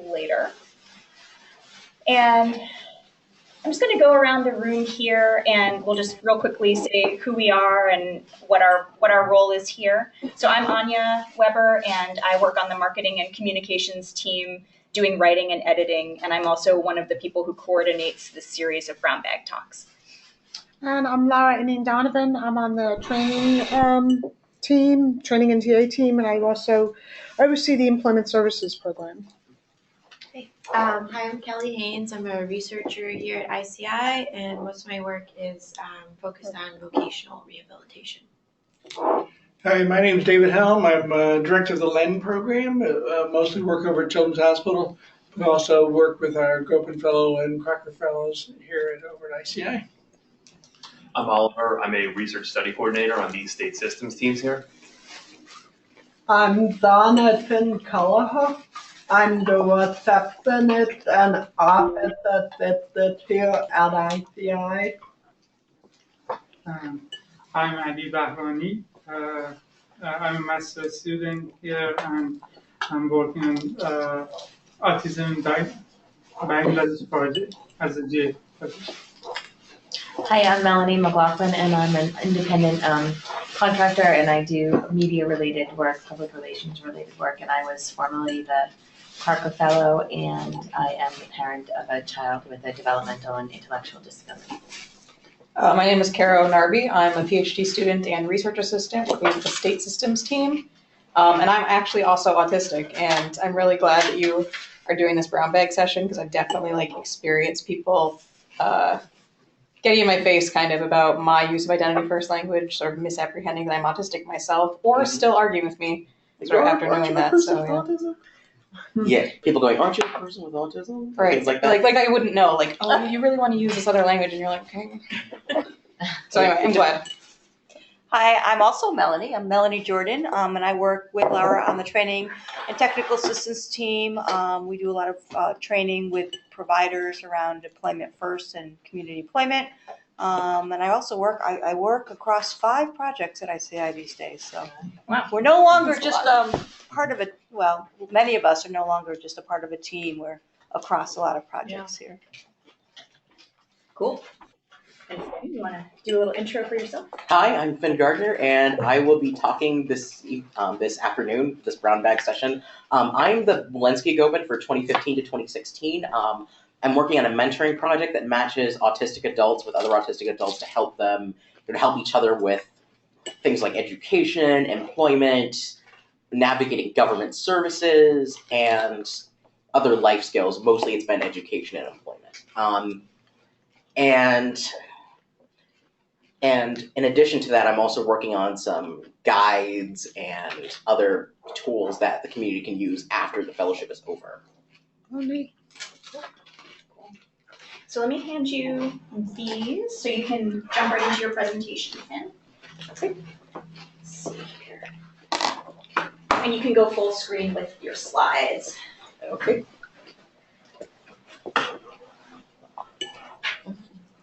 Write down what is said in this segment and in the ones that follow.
later. And I'm just going to go around the room here, and we'll just real quickly say who we are and what our role is here. So I'm Anya Weber, and I work on the marketing and communications team doing writing and editing, and I'm also one of the people who coordinates this series of Brown Bag Talks. And I'm Lara Inning Donovan. I'm on the training team, training and TA team, and I also oversee the employment services program. Hi, I'm Kelly Haynes. I'm a researcher here at ICI, and most of my work is focused on vocational rehabilitation. Hi, my name is David Helm. I'm director of the LEN program. Mostly work over at Children's Hospital, but also work with our Gopin Fellow and Crocker Fellows here over at ICI. I'm Oliver. I'm a research study coordinator on the state systems teams here. I'm Jonathan Kelleher. I'm the receptionist and office assistant here at ICI. I'm Adi Bahrani. I'm a master's student here, and I'm working on Autism Bangladesh project as a GA. Hi, I'm Melanie McLaughlin, and I'm an independent contractor, and I do media-related work, public relations-related work, and I was formerly the Parker Fellow, and I am the parent of a child with a developmental and intellectual disability. My name is Kara Narby. I'm a PhD student and research assistant working with the state systems team, and I'm actually also autistic, and I'm really glad that you are doing this brown bag session because I've definitely experienced people getting in my face kind of about my use of IdentityFirst Language, sort of misapprehending that I'm autistic myself, or still arguing with me sort of after knowing that. So yeah, people going, "Aren't you a person with autism?" Right, Things like that. like I wouldn't know. Like, oh, you really want to use this other language, and you're like, okay. So anyway, I'm glad. Hi, I'm also Melanie. I'm Melanie Jordan, and I work with Laura on the training and technical assistance team. We do a lot of training with providers around employment first and community employment. And I also work, I work across 5 projects at ICI these days. So we're no longer just part of it. Well, many of us are no longer just a part of a team. We're across a lot of projects here. Cool. And you want to do a little intro for yourself? Hi, I'm Finn Gardiner, and I will be talking this afternoon, this brown bag session. I'm the Walensky Gopin for 2015 to 2016. I'm working on a mentoring project that matches autistic adults with other autistic adults to help them, help each other with things like education, employment, navigating government services, and other life skills. Mostly it's been education and employment. And in addition to that, I'm also working on some guides and other tools that the community can use after the fellowship is over. Oh, neat. So let me hand you these so you can jump right into your presentation, Finn. Okay. Let's see here. And you can go full screen with your slides. Okay.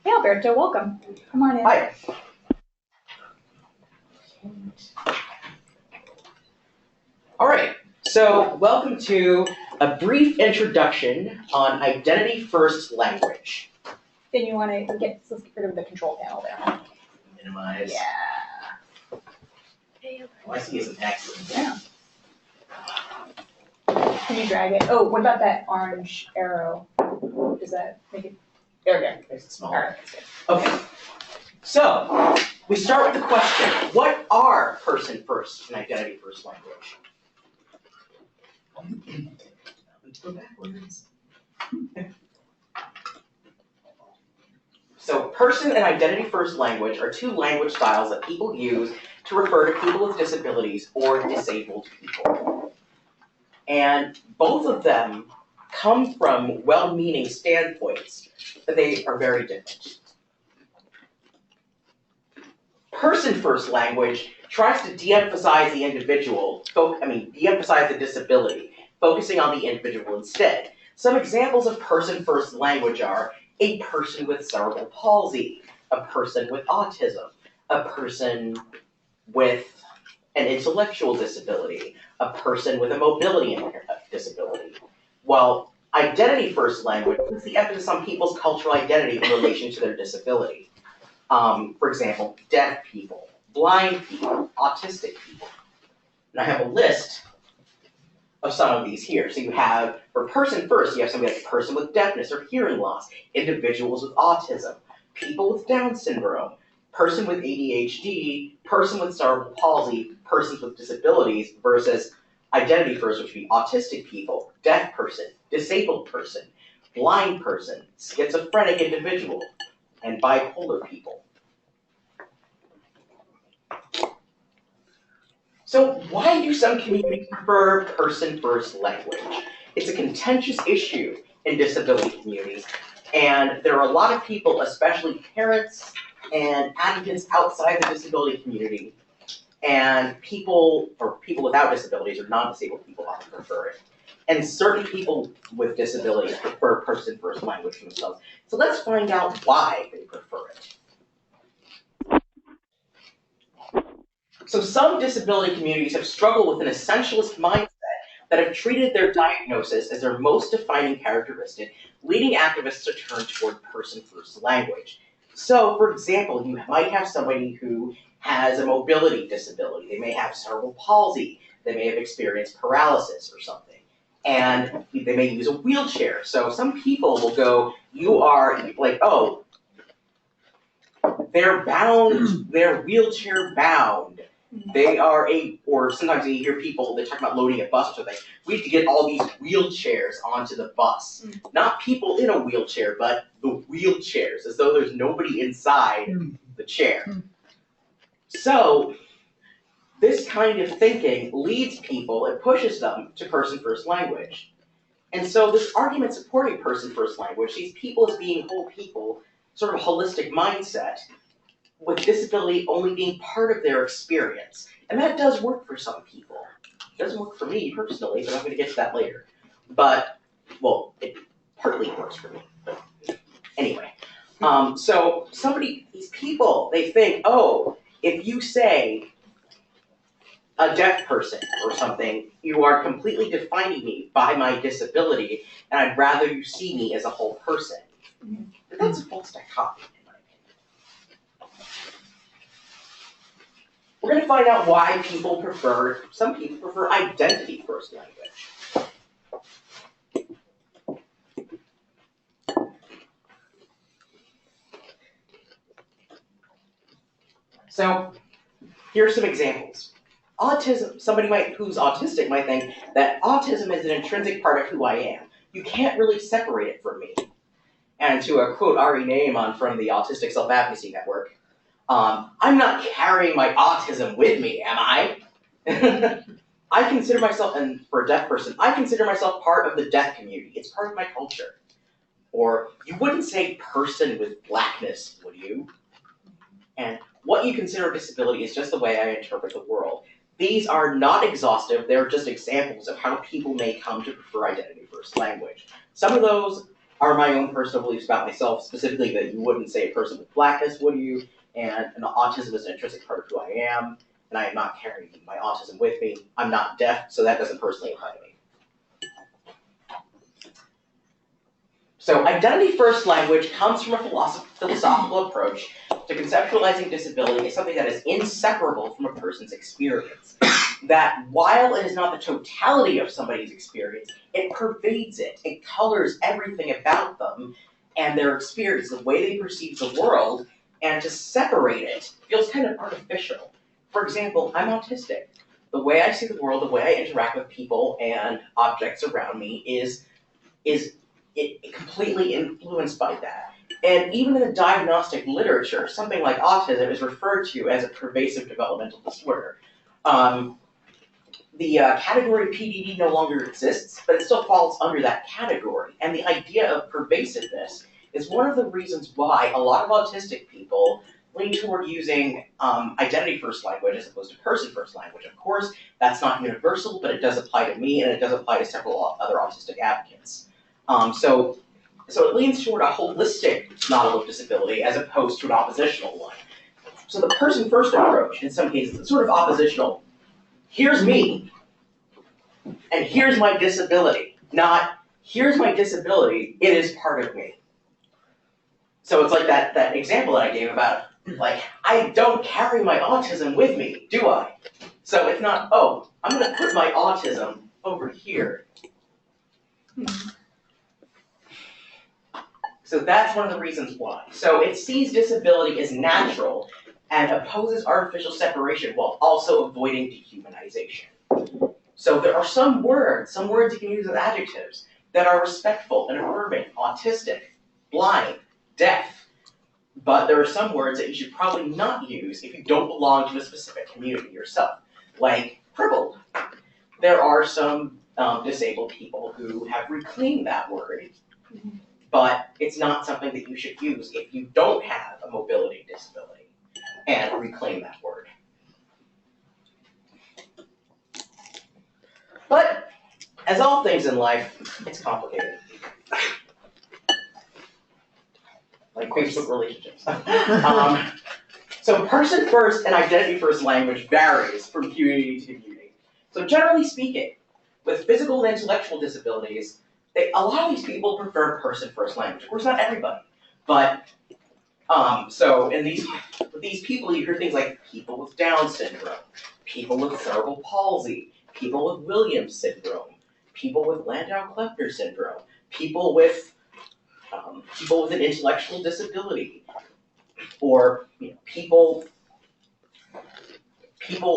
Hey, Alberto, welcome. Come on in. Hi. All right, so welcome to a brief introduction on IdentityFirst Language. Then you want to let's get rid of the control panel there. Minimize. Yeah. Oh, I see it's an X. Yeah. Can you drag it? Oh, what about that orange arrow? Does that make it? There we go. Makes it smaller. All right. Okay, so we start with the question, what are person-first and identity-first language? Let's go backwards. So person and identity-first language are 2 language styles that people use to refer to people with disabilities or disabled people. And both of them come from well-meaning standpoints, but they are very different. Person-first language tries to de-emphasize the individual, de-emphasize the disability, focusing on the individual instead. Some examples of person-first language are a person with cerebral palsy, a person with autism, a person with an intellectual disability, a person with a mobility disability. Well, identity-first language puts the emphasis on people's cultural identity in relation to their disability. For example, deaf people, blind people, autistic people. And I have a list of some of these here. So you have, for person first, you have somebody like person with deafness or hearing loss, individuals with autism, people with Down syndrome, person with ADHD, person with cerebral palsy, persons with disabilities, versus identity first, which would be autistic people, deaf person, disabled person, blind person, schizophrenic individual, and bipolar people. So why do some communities prefer person-first language? It's a contentious issue in disability communities, and there are a lot of people, especially parents and advocates outside the disability community, and people without disabilities or non-disabled people often prefer it. And certain people with disabilities prefer person-first language for themselves. So let's find out why they prefer it. So some disability communities have struggled with an essentialist mindset that have treated their diagnosis as their most defining characteristic, leading activists to turn toward person-first language. So, for example, you might have somebody who has a mobility disability. They may have cerebral palsy. They may have experienced paralysis or something. And they may use a wheelchair. So some people will go, you are like, oh, they're bound, they're wheelchair bound. They are or sometimes you hear people, they talk about loading a bus or something. We have to get all these wheelchairs onto the bus. Not people in a wheelchair, but the wheelchairs, as though there's nobody inside the chair. So this kind of thinking leads people, it pushes them to person-first language. And so this argument supporting person-first language sees people as being whole people, sort of holistic mindset, with disability only being part of their experience. And that does work for some people. It doesn't work for me personally, but I'm going to get to that later. But, well, it partly works for me. But anyway. So these people, they think, oh, if you say a deaf person or something, you are completely defining me by my disability, and I'd rather you see me as a whole person. But that's a false dichotomy. We're going to find out why some people prefer identity-first language. So, here are some examples. Autism, somebody who's autistic might think that autism is an intrinsic part of who I am. You can't really separate it from me. And to quote Ari Naiman from the Autistic Self-Advocacy Network, I'm not carrying my autism with me, am I? I consider myself, and for a deaf person, I consider myself part of the deaf community. It's part of my culture. Or, you wouldn't say person with blackness, would you? And what you consider a disability is just the way I interpret the world. These are not exhaustive, they're just examples of how people may come to prefer identity-first language. Some of those are my own personal beliefs about myself, specifically that you wouldn't say a person with blackness, would you? And autism is an intrinsic part of who I am, and I am not carrying my autism with me. I'm not deaf, so that doesn't personally apply to me. So identity-first language comes from a philosophical approach to conceptualizing disability as something that is inseparable from a person's experience. That while it is not the totality of somebody's experience, it pervades it. It colors everything about them and their experience, the way they perceive the world, and to separate it feels kind of artificial. For example, I'm autistic. The way I see the world, the way I interact with people and objects around me is completely influenced by that. And even in the diagnostic literature, something like autism is referred to as a pervasive developmental disorder. The category PDD no longer exists, but it still falls under that category. And the idea of pervasiveness is one of the reasons why a lot of autistic people lean toward using identity-first language as opposed to person-first language. Of course, that's not universal, but it does apply to me, and it does apply to several other autistic advocates. So it leans toward a holistic model of disability as opposed to an oppositional one. So the person-first approach, in some cases, is sort of oppositional. Here's me, and here's my disability, not here's my disability, it is part of me. So it's like that example that I gave about, like, I don't carry my autism with me, do I? So it's not, oh, I'm gonna put my autism over here. So that's one of the reasons why. So it sees disability as natural and opposes artificial separation while also avoiding dehumanization. So there are some words you can use as adjectives that are respectful and affirming, autistic, blind, deaf. But there are some words that you should probably not use if you don't belong to a specific community yourself, like crippled. There are some disabled people who have reclaimed that word, but it's not something that you should use if you don't have a mobility disability and reclaim that word. But as all things in life, it's complicated. Like Facebook relationships. So person-first and identity-first language varies from community to community. So generally speaking, with physical and intellectual disabilities, a lot of these people prefer person-first language. Of course, not everybody, but so in these people, you hear things like people with Down syndrome, people with cerebral palsy, people with Williams syndrome, people with Landau-Kleffner syndrome, people with an intellectual disability, or people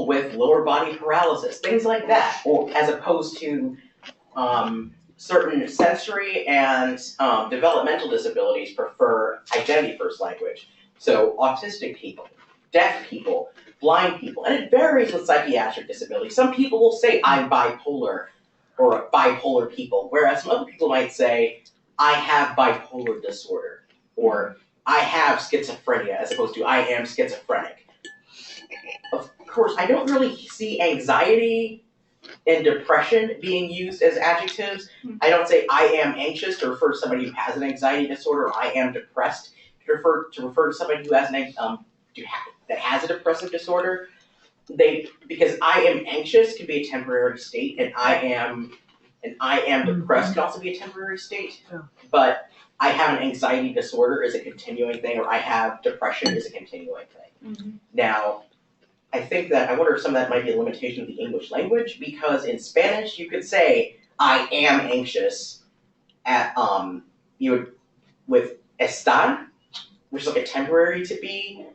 with lower body paralysis, things like that, or as opposed to certain sensory and developmental disabilities prefer identity-first language. So autistic people, deaf people, blind people, and it varies with psychiatric disability. Some people will say, I'm bipolar, or bipolar people, whereas some other people might say, I have bipolar disorder, or I have schizophrenia, as opposed to I am schizophrenic. Of course, I don't really see anxiety and depression being used as adjectives. I don't say I am anxious to refer to somebody who has an anxiety disorder, or I am depressed to refer to somebody who has that has a depressive disorder. Because I am anxious can be a temporary state, and I am depressed can also be a temporary state. But I have an anxiety disorder is a continuing thing, or I have depression is a continuing thing. Now, I wonder if some of that might be a limitation of the English language, because in Spanish you could say, I am anxious with estar, which is like a temporary to be,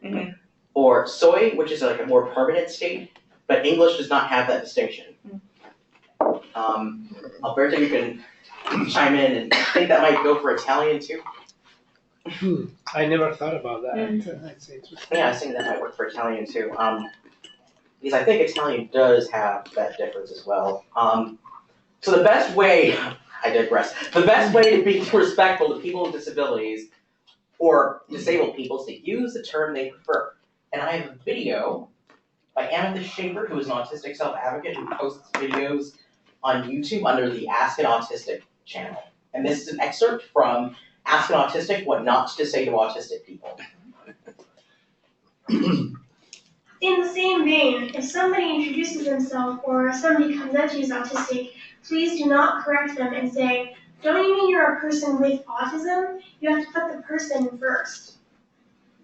or soy, which is like a more permanent state, but English does not have that distinction. Alberto, you can chime in, and I think that might go for Italian too. I never thought about that. That's interesting. Yeah, I think that might work for Italian too. Because I think Italian does have that difference as well. So the best way, I digress, the best way to be respectful to people with disabilities or disabled people is to use the term they prefer. And I have a video by Amethyst Shaver, who is an autistic self-advocate who posts videos on YouTube under the Ask an Autistic channel. And this is an excerpt from Ask an Autistic, What Not to Say to Autistic People. In the same vein, if somebody introduces themselves or somebody comes up to you as autistic, please do not correct them and say, don't you mean you're a person with autism? You have to put the person first.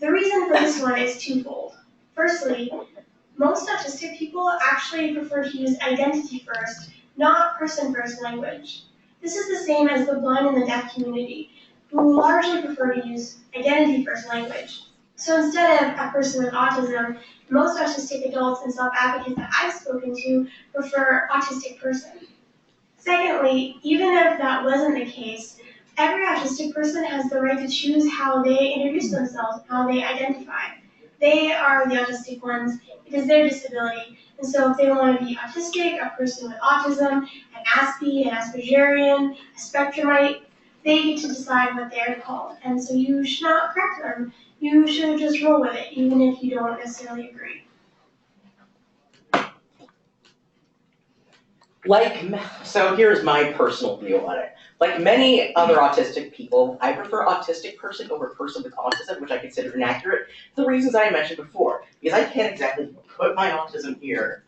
The reason for this one is twofold. Firstly, most autistic people actually prefer to use identity first, not person-first language. This is the same as the blind and the deaf community, who largely prefer to use identity-first language. So instead of a person with autism, most autistic adults and self-advocates that I've spoken to prefer autistic person. Secondly, even if that wasn't the case, every autistic person has the right to choose how they introduce themselves, how they identify. They are the autistic ones. It is their disability. And so if they want to be autistic, a person with autism, an Aspie, an Aspergerian, a Spectrumite, they get to decide what they're called. And so you should not correct them. You should just roll with it, even if you don't necessarily agree. So here's my personal view on it. Like many other autistic people, I prefer autistic person over person with autism, which I consider inaccurate, for the reasons I mentioned before. Because I can't exactly put my autism here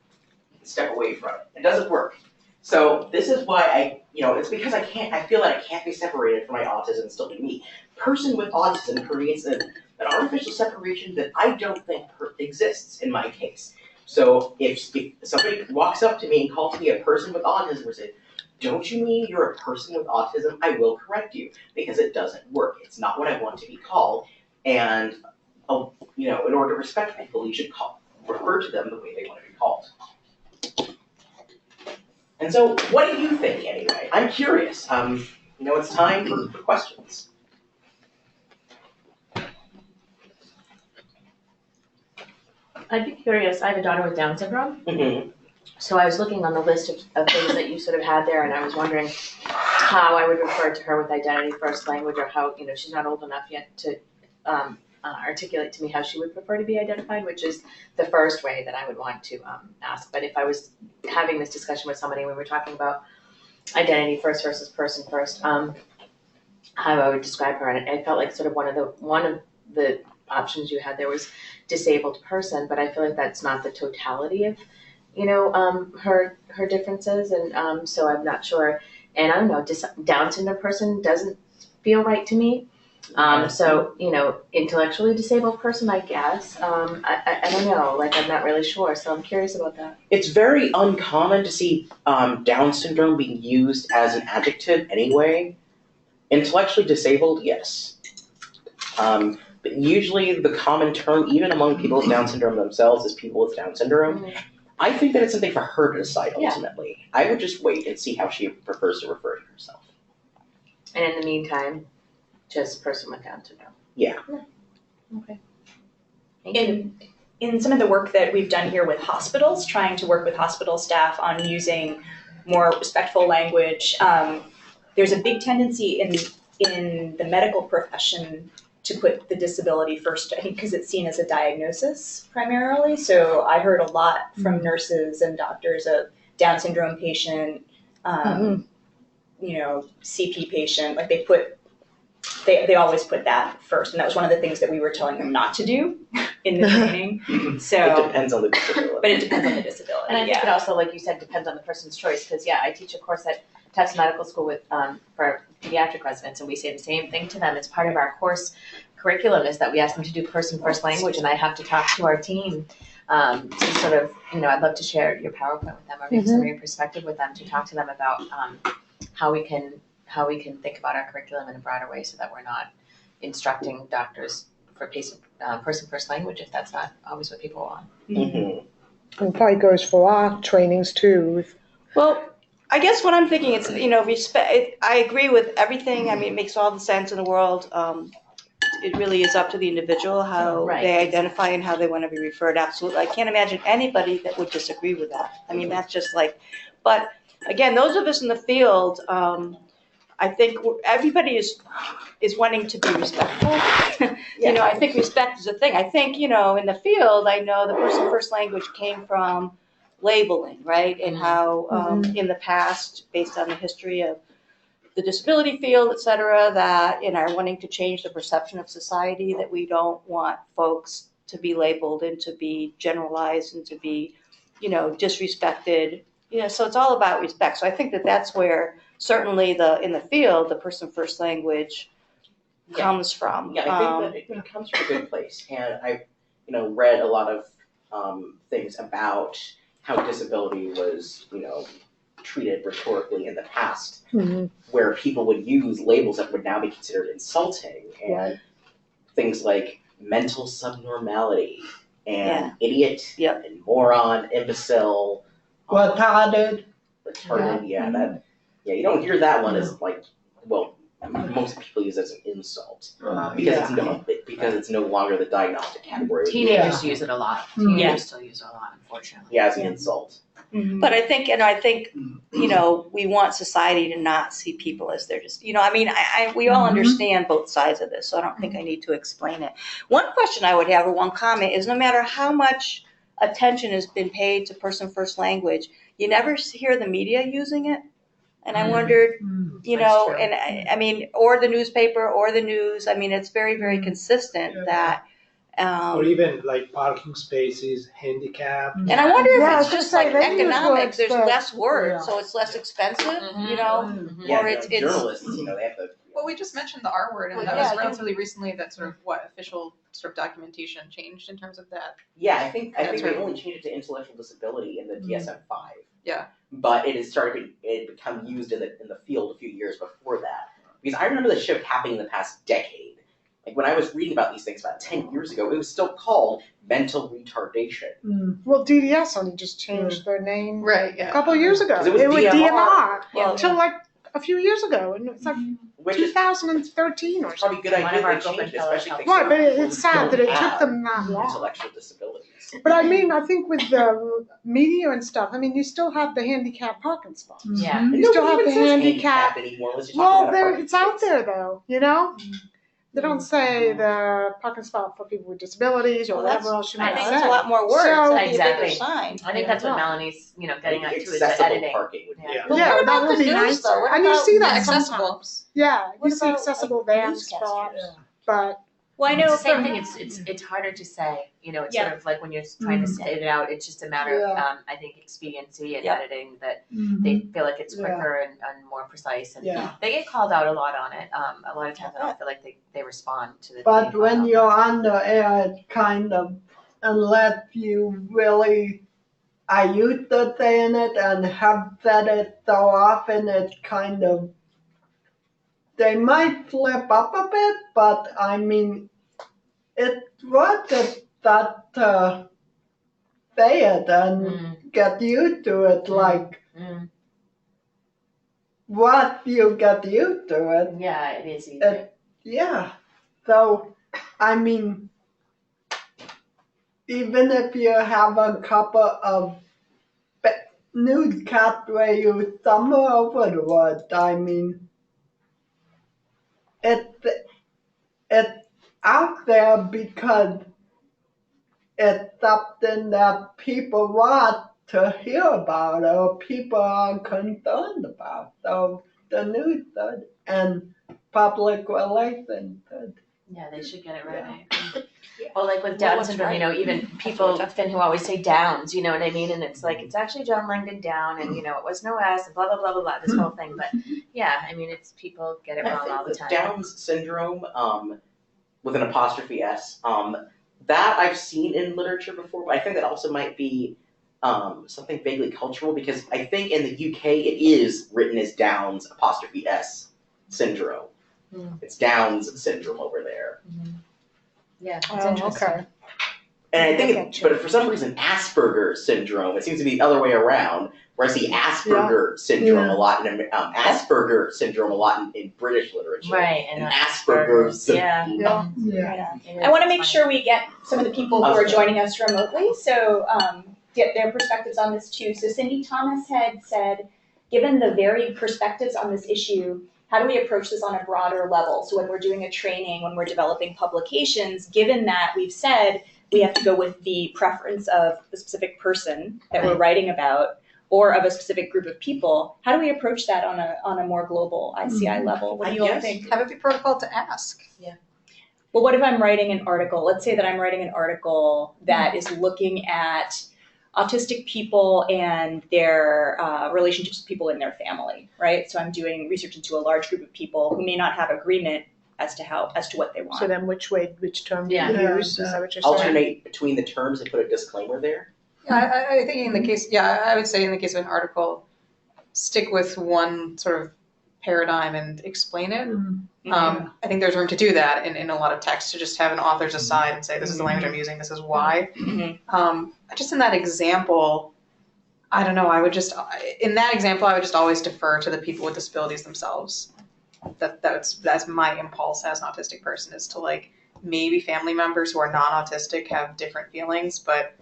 and step away from it. It doesn't work. So this is why it's because I feel like I can't be separated from my autism and still be me. Person with autism creates an artificial separation that I don't think exists in my case. So if somebody walks up to me and calls me a person with autism or says, "Don't you mean you're a person with autism?" I will correct you because it doesn't work. It's not what I want to be called. And in order to respect people, you should refer to them the way they want to be called. And so, what do you think anyway? I'm curious. It's time for questions. I'd be curious. I have a daughter with Down syndrome. Mm-hmm. So I was looking on the list of things that you sort of had there, and I was wondering how I would refer to her with IdentityFirst Language, or how, she's not old enough yet to articulate to me how she would prefer to be identified, which is the first way that I would want to ask. But if I was having this discussion with somebody, we were talking about identity first versus person first, how I would describe her, and I felt like sort of one of the options you had there was disabled person, but I feel like that's not the totality of her differences, and so I'm not sure. And I don't know, Down syndrome person doesn't feel right to me. So intellectually disabled person, I guess. I don't know, like I'm not really sure, so I'm curious about that. It's very uncommon to see Down syndrome being used as an adjective anyway. Intellectually disabled, yes. But usually the common term, even among people with Down syndrome themselves, is people with Down syndrome. Mm-hmm. I think that it's something for her to decide ultimately. Yeah. I would just wait and see how she prefers to refer to herself. And in the meantime, just person with Down syndrome. Yeah. Okay. Thank you. In some of the work that we've done here with hospitals, trying to work with hospital staff on using more respectful language, there's a big tendency in the medical profession to put the disability first, I think because it's seen as a diagnosis primarily. So I heard a lot from nurses and doctors of Down syndrome patient, CP patient, like they always put that first. And that was one of the things that we were telling them not to do in the training. So it depends on the disability. But it depends on the disability. And I think it also, like you said, depends on the person's choice. Because I teach a course at Tufts Medical School with for pediatric residents, and we say the same thing to them. It's part of our course curriculum is that we ask them to do person-first language, and I have to talk to our team to sort of, I'd love to share your PowerPoint with them or maybe some of your perspective with them to talk to them about how we can think about our curriculum in a broader way so that we're not instructing doctors for person-first language if that's not always what people want. Mm-hmm. And probably goes for our trainings too. Well, I guess what I'm thinking is, respect. I agree with everything. I mean, it makes all the sense in the world. It really is up to the individual how they identify and how they want to be referred. Absolutely. I can't imagine anybody that would disagree with that. I mean, that's just but again, those of us in the field, I think everybody is wanting to be respectful. I think respect is a thing. I think, in the field, I know the person-first language came from labeling, right? And how in the past, based on the history of the disability field, et cetera, that in our wanting to change the perception of society, that we don't want folks to be labeled and to be generalized and to be, disrespected. So it's all about respect. So I think that that's where certainly in the field, the person-first language comes from. Yeah, I think that it comes from a good place. And I've, read a lot of things about how disability was, treated rhetorically in the past, where people would use labels that would now be considered insulting, and things like mental subnormality and idiot and moron, imbecile, retarded. You don't hear that one as most people use it as an insult because it's no longer the diagnostic category. Teenagers use it a lot. Teenagers still use it a lot, unfortunately. Yeah, as an insult. Mm-hmm. But I think, we want society to not see people as they're just, we all understand both sides of this, so I don't think I need to explain it. One question I would have, or one comment, is no matter how much attention has been paid to person-first language, you never hear the media using it. And I wondered, or the newspaper or the news, it's very, very consistent that Or even like parking spaces, handicap. And I wonder if Yeah, I was it's gonna just say, like they use economics, words there's that- less words, yeah. so it's less expensive, you know? Yeah, Or it's journalists, they have to. Well, we just mentioned the R word, and Well, that yeah, was you- relatively recently that sort of official sort of documentation changed in terms of that. Yeah, I think That's they right. only changed it to intellectual disability in the DSM-5. Yeah. But it has become used in the field a few years before that. Because I remember the shift happening in the past decade. Like when I was reading about these things about 10 years ago, it was still called mental retardation. Well, DDS only just changed their name Right, a yeah. couple of years ago. 'Cause it was DMR DMR. Well, until like a few years ago, and it's like Which is 2013 or something. probably a good One idea of our they changed, Gopin especially fellows if Right, but people it's sad that don't it took have them that long. intellectual disabilities. But I mean, I think with the media and stuff, I mean, you still have the handicapped parking spots. Yeah. You still have the Nobody even says handicap. anymore unless you're Well, talking about a there, parking it's out space. there though, They don't say the parking spot for people with disabilities or Well, whatever that's- else you I might think say. that's a lot more words, So- that'd be a bigger Exactly. sign. I think that's what Melanie's, getting at too, is the Accessible editing. parking would be. Yeah. But Yeah, what that about would the be news, nicer. though? What And you about- see that accessible. sometimes. Yeah, you What see about, accessible like, van newscasters? spots, but Well, I know It's the same from- thing, it's harder to say, it's Yeah. sort of like when you're trying to say it out, it's just a matter of, Yeah. I think expediency and Yeah. editing that they feel like it's quicker and more precise, and Yeah. they get called out a lot on it, a lot of times I don't feel like they respond to the. But when you're on the air, it kind of, unless you really are used to saying it and have said it so often, it's kind of, they might slip up a bit, but I mean, it's worth it that to say it and get used to it, like, once you get used to it, Yeah, it is easier. yeah, so, I mean, even if you have a couple of newscasts where you stumble over the word, I mean, it's out there because it's something that people want to hear about or people are concerned about. So the news should and public relations should. Yeah, they should get it right. Well, like with Down syndrome, even people, Finn, who always say Downs, you know what I mean? And it's like, it's actually John Langdon Down, and it was no S, and blah, blah, blah, blah, blah, this whole thing. But yeah, I mean, it's people get it wrong all the time. Down's syndrome, with an apostrophe S, that I've seen in literature before, but I think that also might be something vaguely cultural, because I think in the UK it is written as Down's apostrophe S syndrome. It's Down's syndrome over there. Yeah, it's oh, interesting. okay. And I think, but for some reason, Asperger's syndrome, it seems to be the other way around, where I see Asperger syndrome a lot, in Asperger syndrome a lot in British literature. Right, and Asperger's syndrome. I want to make sure we get some of the people who are joining us remotely, so get their perspectives on this too. So Cindy Thomas had said, given the varied perspectives on this issue, how do we approach this on a broader level? So when we're doing a training, when we're developing publications, given that we've said we have to go with the preference of the specific person that we're writing about, or of a specific group of people, how do we approach that on a more global ICI level? What do you all think? Have it be protocol to ask. Yeah. Well, what if I'm writing an article? Let's say that I'm writing an article that is looking at autistic people and their relationships with people in their family, right? So I'm doing research into a large group of people who may not have agreement as to what they want. So then which term do you use? Is that what you're saying? Alternate between the terms and put a disclaimer there. Yeah, I think in the case, I would say in the case of an article, stick with one sort of paradigm and explain it. I think there's room to do that in a lot of text, to just have an author's aside and say, this is the language I'm using, this is why. Just in that example, I don't know, in that example, I would just always defer to the people with disabilities themselves. That's my impulse as an autistic person, is to maybe family members who are non-autistic have different feelings, but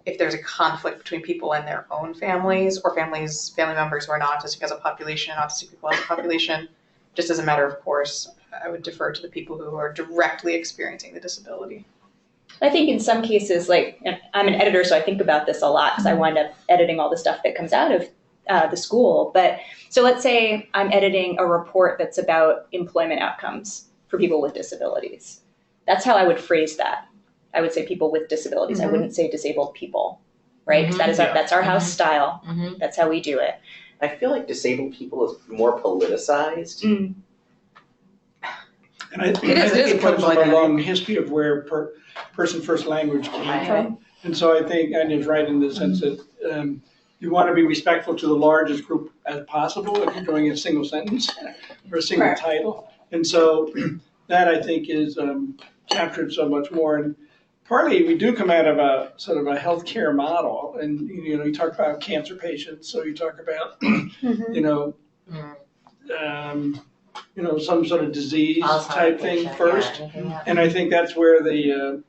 if there's a conflict between people and their own families, or family members who are not autistic as a population and autistic people as a population, just as a matter of course, I would defer to the people who are directly experiencing the disability. I think in some cases, and I'm an editor, so I think about this a lot because I wind up editing all the stuff that comes out of the school. But so let's say I'm editing a report that's about employment outcomes for people with disabilities. That's how I would phrase that. I would say people with disabilities. I Mhm. wouldn't say disabled people, right? Because that's our house style. That's how we do it. I feel like disabled people is more politicized. And I think it comes from a long history of where PersonFirst Language came from. And so I think Anya's right in the sense that you want to be respectful to the largest group as possible if you're doing a single sentence or a single title. And so that I think is captured so much more. And partly we do come out of a sort of a healthcare model. And, you know, you talk about cancer patients, so you talk about, some sort of disease type thing first. And I think that's where the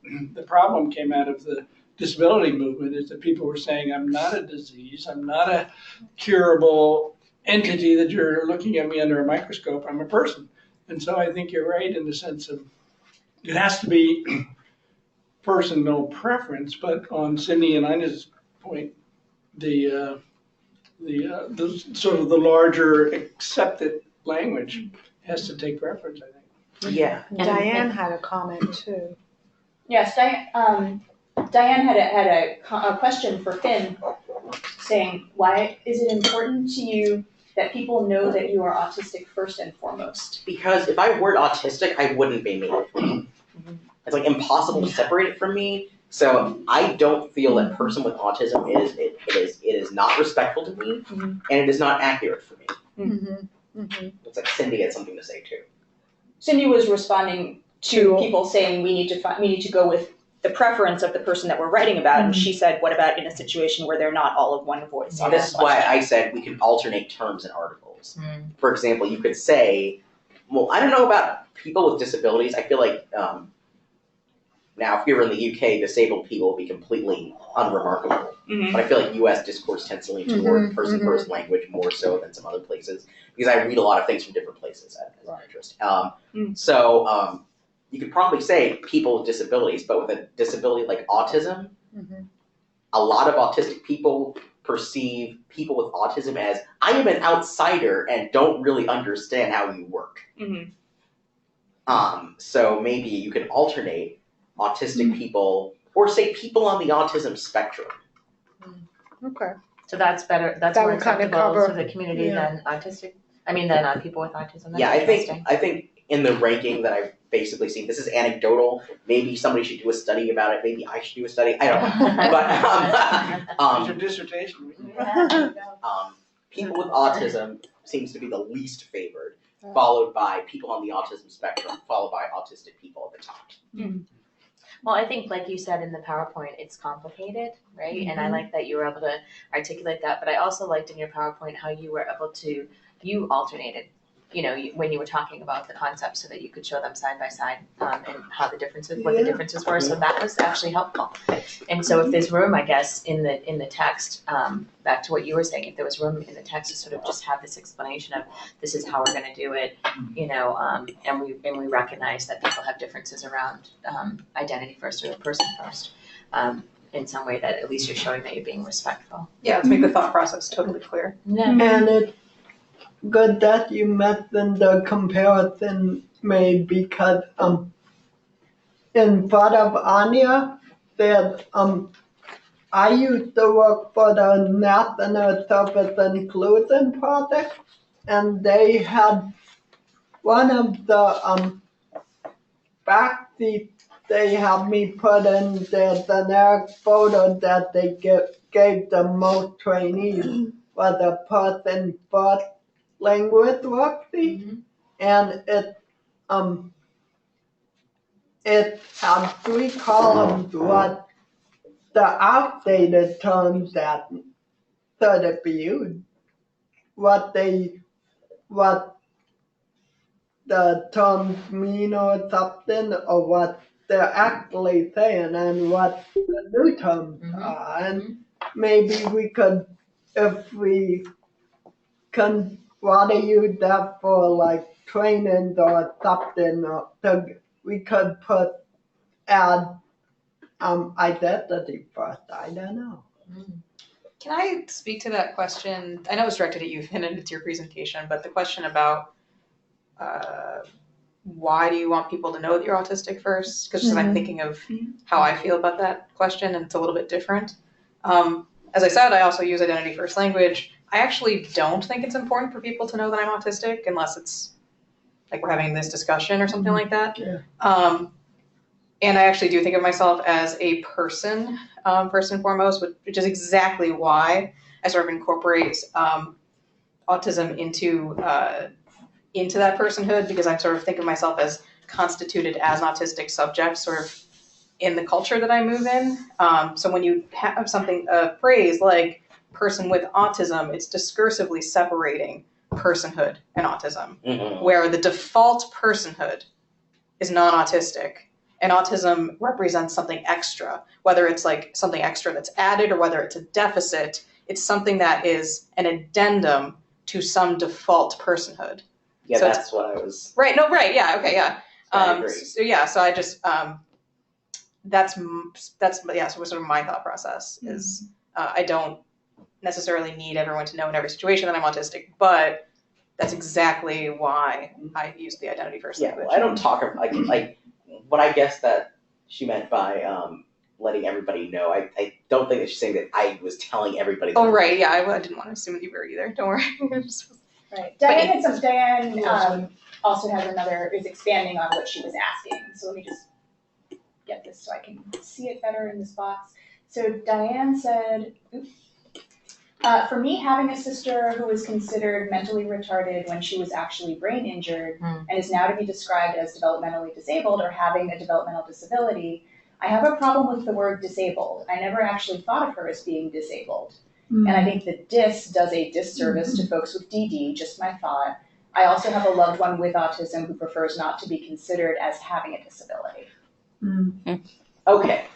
problem came out of the disability movement, is that people were saying, I'm not a disease, I'm not a curable entity that you're looking at me under a microscope, I'm a person. And so I think you're right in the sense of it has to be personal preference, but on Cindy and Ina's point, the sort of the larger accepted language has to take preference, I think. Yeah. Diane had a comment too. Yes, Diane had a question for Finn, saying, why is it important to you that people know that you are autistic first and foremost? Because if I weren't autistic, I wouldn't be me. It's like impossible to separate it from me. So I don't feel that person with autism is not respectful to me, and it is not accurate for me. It's like Cindy had something to say too. Cindy was responding to people saying we need to go with the preference of the person that we're writing about, and she said, what about in a situation where they're not all of one voice? And this is why I said we can alternate terms in articles. For example, you could say, well, I don't know about people with disabilities. I feel like now if we were in the UK, disabled people would be completely unremarkable. But I feel like US discourse tends to lean toward person-first language more so than some other places, because I read a lot of things from different places as an interest. So you could probably say people with disabilities, but with a disability like autism, a lot of autistic people perceive people with autism as, I am an outsider and don't really understand how you work. So maybe you could alternate autistic people, or say people on the autism spectrum. Okay. So that's better. That's more acceptable to the community than autistic. I mean, than people with autism. That's I think in the ranking that I've basically seen, this is anecdotal. Maybe somebody should do a study about it. Maybe I should do a study. I don't know. But it's a dissertation. People with autism seems to be the least favored, followed by people on the autism spectrum, followed by autistic people at the top. Well, I think, like you said in the PowerPoint, it's complicated, right? And I like that you were able to articulate that. But I also liked in your PowerPoint how you were able to, you alternated, when you were talking about the concepts so that you could show them side by side and how the differences, what the differences were. So that was actually helpful. And so if there's room, I guess, in the text, back to what you were saying, if there was room in the text to sort of just have this explanation of this is how we're going to do it, and we recognize that people have differences around identity first or person first. In some way that at least you're showing that you're being respectful. Yeah, let's make the thought process totally clear. And it's good that you mentioned the comparison made, because in front of Anya, that I used to work for the National Service Inclusion Project, and they had one of the fact sheets they had me put in the generic photo that they gave the most trainees was a PersonFirst Language worksheet, and it had 3 columns what the outdated terms that should be used, what the terms mean or something, or what they're actually saying, and what the new terms are. And maybe we could, if we can, want to use that for like training or something, we could add identity first. I don't know. Can I speak to that question? I know it's directed at you, Finn, and it's your presentation, but the question about why do you want people to know that you're autistic first? Because I'm thinking of how I feel about that question, and it's a little bit different. As I said, I also use IdentityFirst Language. I actually don't think it's important for people to know that I'm autistic unless it's like we're having this discussion or something like that. Yeah. And I actually do think of myself as a person, first and foremost, which is exactly why I sort of incorporate autism into that personhood, because I sort of think of myself as constituted as an autistic subject, sort of in the culture that I move in. So when you have a phrase like person with autism, it's discursively separating personhood and autism, where the default personhood is non-autistic, and autism represents something extra, whether it's like something extra that's added or whether it's a deficit. It's something that is an addendum to some default personhood. Yeah, So that's what I was. Right. No. Right. Yeah. Okay. Yeah. I agree. So I just that's yeah. So sort of my thought process is I don't necessarily need everyone to know in every situation that I'm autistic, but that's exactly why I use the IdentityFirst language. Well, I don't talk like what I guess that she meant by letting everybody know. I don't think that she's saying that I was telling everybody. Oh, right. Yeah. I didn't want to assume that you were either. Don't worry. Right. Diane also has another, is expanding on what she was asking. So let me just get this so I can see it better in this box. So Diane said, for me, having a sister who was considered mentally retarded when she was actually brain injured and is now to be described as developmentally disabled or having a developmental disability, I have a problem with the word disabled. I never actually thought of her as being disabled. And I think the dis does a disservice to folks with DD, just my thought. I also have a loved one with autism who prefers not to be considered as having a disability. Okay.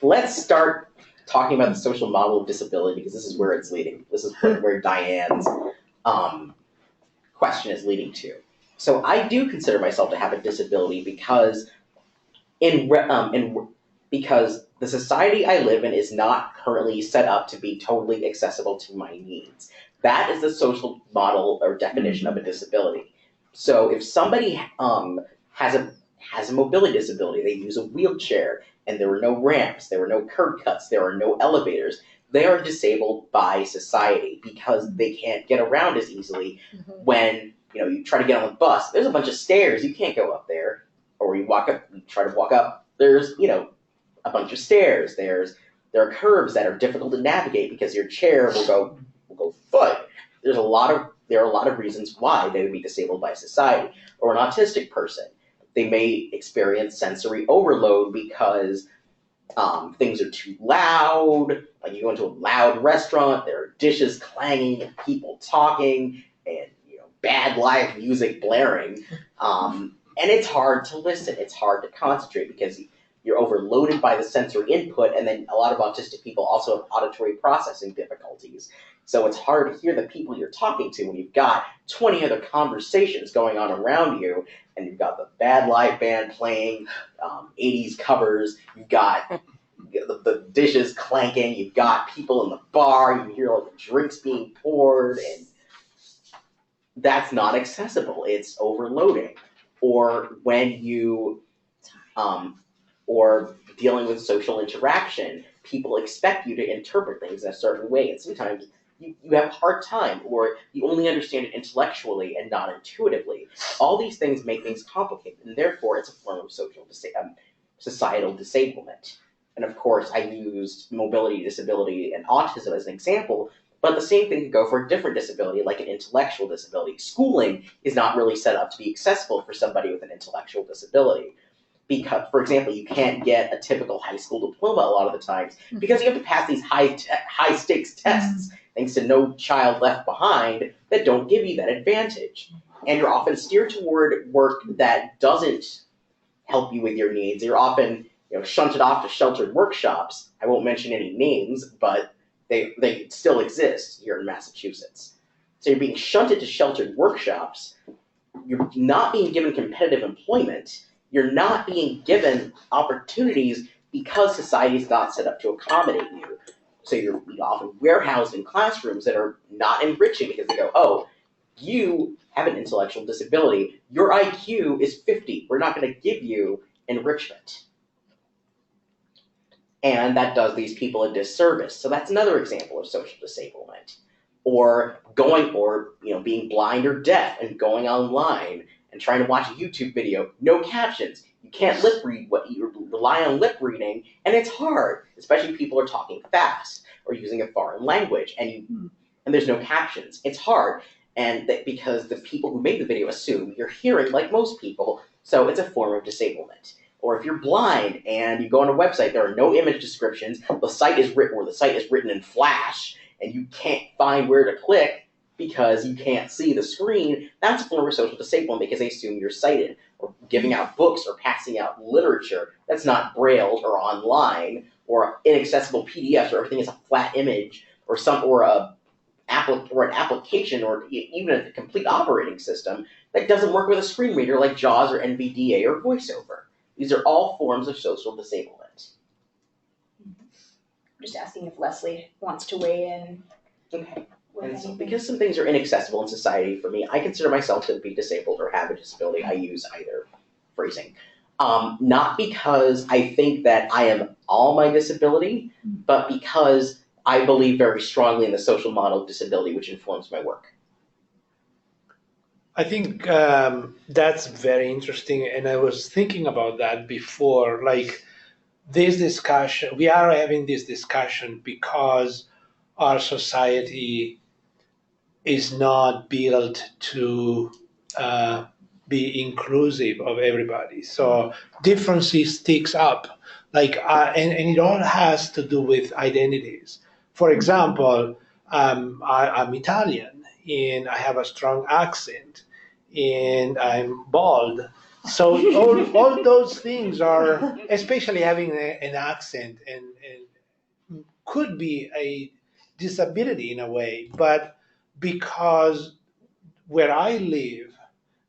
Let's start talking about the social model of disability, because this is where it's leading. This is where Diane's question is leading to. So I do consider myself to have a disability because because the society I live in is not currently set up to be totally accessible to my needs. That is the social model or definition of a disability. So if somebody has a mobility disability, they use a wheelchair, and there were no ramps, there were no curb cuts, there are no elevators, they are disabled by society because they can't get around as easily. When you try to get on the bus, there's a bunch of stairs, you can't go up there. Or you try to walk up, there's a bunch of stairs. There are curbs that are difficult to navigate because your chair will go foot. There are a lot of reasons why they would be disabled by society. Or an autistic person, they may experience sensory overload because things are too loud. Like you go into a loud restaurant, there are dishes clanging and people talking and bad live music blaring. And it's hard to listen. It's hard to concentrate because you're overloaded by the sensory input, and then a lot of autistic people also have auditory processing difficulties. So it's hard to hear the people you're talking to when you've got 20 other conversations going on around you, and you've got the bad live band playing, 80s covers, you've got the dishes clanking, you've got people in the bar, you hear all the drinks being poured, and that's not accessible. It's overloading. Or when you, or dealing with social interaction, people expect you to interpret things in a certain way, and sometimes you have a hard time, or you only understand it intellectually and not intuitively. All these things make things complicated, and therefore it's a form of societal disablement. And of course, I used mobility, disability, and autism as an example, but the same thing could go for a different disability, like an intellectual disability. Schooling is not really set up to be accessible for somebody with an intellectual disability. Because, for example, you can't get a typical high school diploma a lot of the times because you have to pass these high-stakes tests, thanks to No Child Left Behind, that don't give you that advantage. And you're often steered toward work that doesn't help you with your needs. You're often shunted off to sheltered workshops. I won't mention any names, but they still exist here in Massachusetts. So you're being shunted to sheltered workshops. You're not being given competitive employment. You're not being given opportunities because society is not set up to accommodate you. So you're often warehoused in classrooms that are not enriching because they go, oh, you have an intellectual disability. Your IQ is 50. We're not going to give you enrichment. And that does these people a disservice. So that's another example of social disablement. Or being blind or deaf and going online and trying to watch a YouTube video, no captions. You can't lip read you rely on lip reading, and it's hard, especially if people are talking fast or using a foreign language, and there's no captions. It's hard, and because the people who made the video assume you're hearing like most people, so it's a form of disablement. Or if you're blind and you go on a website, there are no image descriptions, the site is written in Flash, and you can't find where to click because you can't see the screen, that's a form of social disablement because they assume you're sighted. Or giving out books or passing out literature that's not brailled or online, or inaccessible PDFs where everything is a flat image, or an application, or even a complete operating system that doesn't work with a screen reader like JAWS or NVDA or VoiceOver. These are all forms of social disablement. Just asking if Leslie wants to weigh in. Okay. And so because some things are inaccessible in society for me, I consider myself to be disabled or have a disability. I use either phrasing. Not because I think that I am all my disability, but because I believe very strongly in the social model of disability, which informs my work. I think that's very interesting, and I was thinking about that before. Like this discussion, we are having this discussion because our society is not built to be inclusive of everybody. So differences sticks up, and it all has to do with identities. For example, I'm Italian, and I have a strong accent, and I'm bald. So all those things are, especially having an accent, and could be a disability in a way, but because where I live,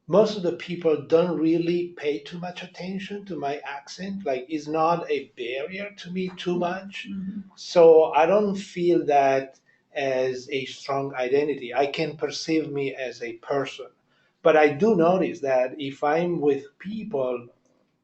most of the people don't really pay too much attention to my accent. Like, it's not a barrier to me too much. So I don't feel that as a strong identity. I can perceive me as a person. But I do notice that if I'm with people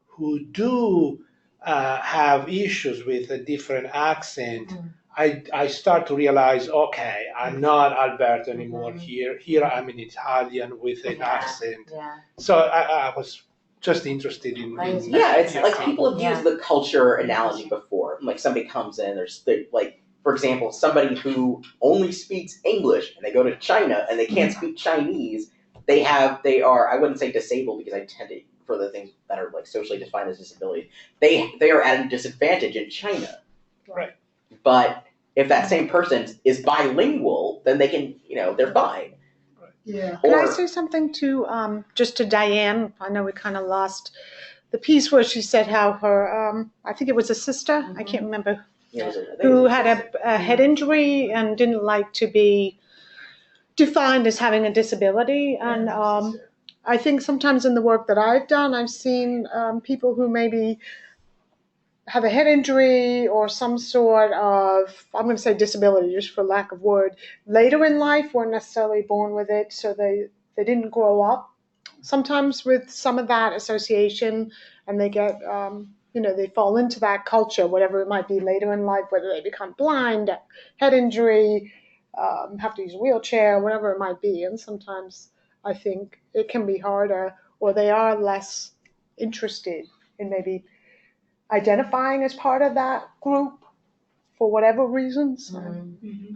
who do have issues with a different accent, I start to realize, okay, I'm not Alberto anymore here. Here I'm an Italian with an accent. Yeah. So I was just interested in. It's like people have used the culture analogy before. Like somebody comes in, for example, somebody who only speaks English and they go to China and they can't speak Chinese. They are, I wouldn't say disabled because I tend to, for the things that are like socially defined as disability, they are at a disadvantage in China. Right. But if that same person is bilingual, then they can, they're fine. Yeah. Can I say something to just to Diane? I know we kind of lost the piece where she said how her I think it was a sister. I can't remember who had a head injury and didn't like to be defined as having a disability. And I think sometimes in the work that I've done, I've seen people who maybe have a head injury or some sort of, I'm going to say disability just for lack of word, later in life, weren't necessarily born with it, so they didn't grow up sometimes with some of that association, and they get, they fall into that culture, whatever it might be later in life, whether they become blind, head injury, have to use a wheelchair, whatever it might be. And sometimes I think it can be harder, or they are less interested in maybe identifying as part of that group for whatever reasons.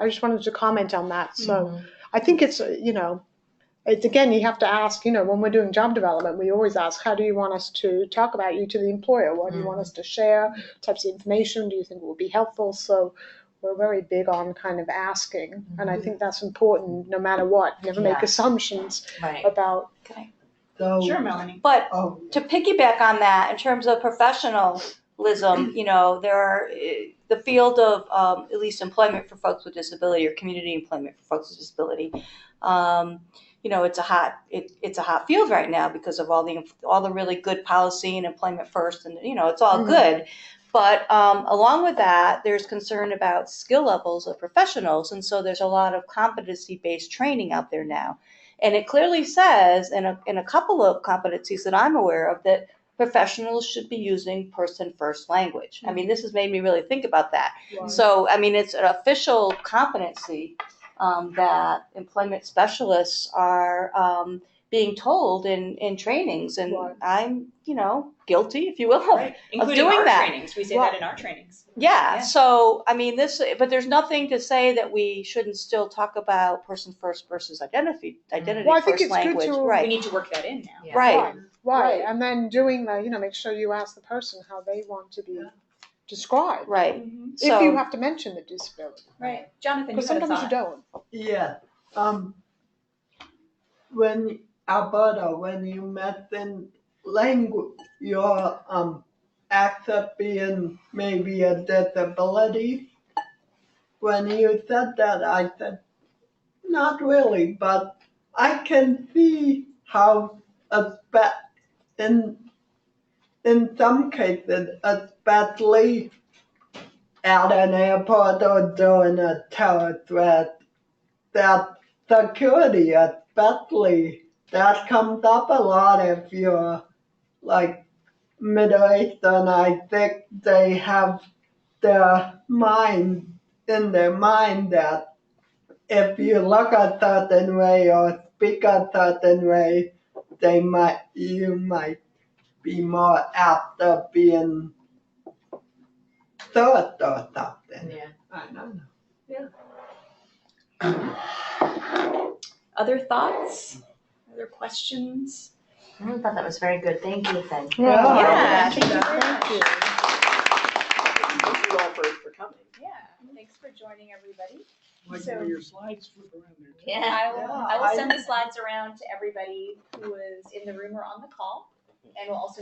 I just wanted to comment on that. So I think it's, it's again, you have to ask, when we're doing job development, we always ask, how do you want us to talk about you to the employer? What do you want us to share? Types of information do you think will be helpful? So we're very big on kind of asking. And I think that's important no matter what. Never make assumptions about. Okay. Sure, Melanie. But to piggyback on that, in terms of professionalism, there are the field of at least employment for folks with disability or community employment for folks with disability. It's a hot field right now because of all the really good policy and employment first, and it's all good. But along with that, there's concern about skill levels of professionals, and so there's a lot of competency-based training out there now. And it clearly says in a couple of competencies that I'm aware of that professionals should be using person-first language. I mean, this has made me really think about that. Right. So, I mean, it's an official competency that employment specialists are being told in trainings. And Right. I'm, guilty, if you will, of Including doing our that. trainings. We say that in our trainings. Yeah. Yeah. So, I mean, but there's nothing to say that we shouldn't still talk about person first versus identity Well, I think first it's good language. to- Right. We need to work that in now. Yeah. Right. Right. And then doing the, make sure you ask the person how they want to be described. Right. If you have to mention the disability. Right. Jonathan, you Because had a sometimes you thought. don't. Yeah. When Alberta, when you mentioned language, your accent being maybe a disability, when you said that, I said, not really, but I can see how in some cases, especially at an airport or during a terror threat, that security, especially, that comes up a lot if you're like Middle Eastern. I think they have in their mind that if you look a certain way or speak a certain way, you might be more apt of being thought or something. Yeah. I don't know. Other thoughts? Other questions? I thought that was very good. Thank you, Ethan. Yeah, thank you very much. Thank you all for coming. Yeah, thanks for joining everybody. Like So- where your slides flip around there. too. Yeah. I will send the slides around to everybody who is in the room or on the call, and we'll also